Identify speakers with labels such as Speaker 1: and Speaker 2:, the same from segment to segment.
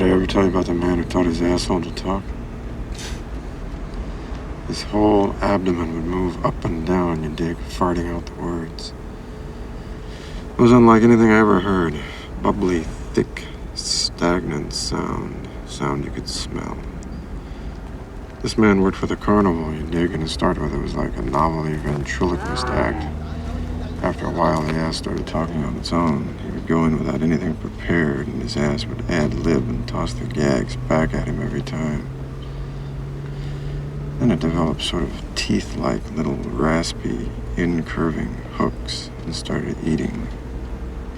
Speaker 1: Did I ever tell you about the man who taught his asshole to talk? His whole abdomen would move up and down, you dig, farting out the words. It was unlike anything I ever heard. Bubbly, thick, stagnant sound you could smell. This man worked for the carnival, you dig, and to start with, it was like a novelty ventriloquist act. After a while, the ass started talking on its own. He would go in without anything prepared, and his ass would ad-lib and toss the gags back at him every time. Then it developed sort of teeth-like little raspy, in-curving hooks and started eating.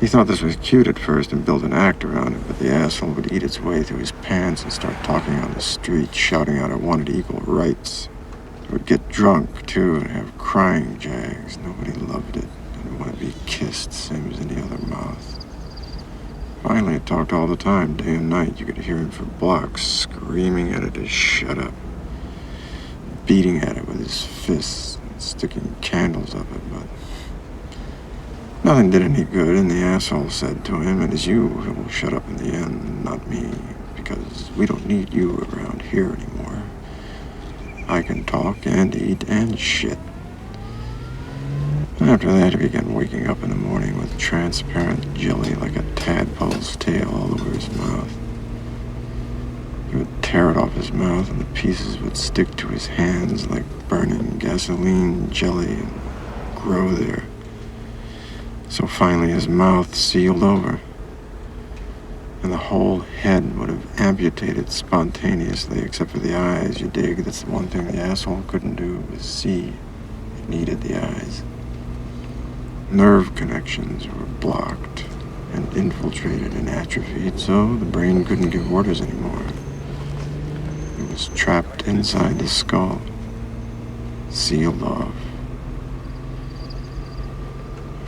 Speaker 1: He thought this was cute at first and built an act around it, but the asshole would eat its way through his pants and start talking on the street, shouting out it wanted equal rights. It would get drunk, too, and have crying jags. Nobody loved it. Didn't want to be kissed, same as any other mouth. Finally, it talked all the time, day and night. You could hear him for blocks, screaming at it to shut up, beating at it with his fists, and sticking candles up it, but nothing did any good, and the asshole said to him, "It is you who will shut up in the end, not me, because we don't need you around here anymore. I can talk and eat and shit." And after that, he began waking up in the morning with transparent jelly like a tadpole's tail all over his mouth. He would tear it off his mouth, and the pieces would stick to his hands like burning gasoline jelly and grow there. So finally his mouth sealed over, and the whole head would have amputated spontaneously, except for the eyes, you dig. That's the one thing the asshole couldn't do, was see. It needed the eyes. Nerve connections were blocked and infiltrated and atrophied, so the brain couldn't give orders anymore. It was trapped inside the skull, sealed off.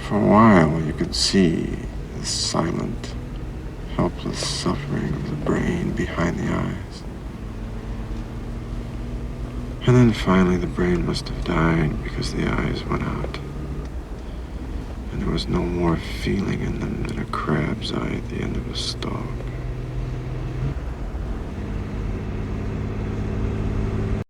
Speaker 1: For a while, you could see the silent, helpless suffering of the brain behind the eyes. And then finally, the brain must have died because the eyes went out. And there was no more feeling in them than a crab's eye at the end of a stalk.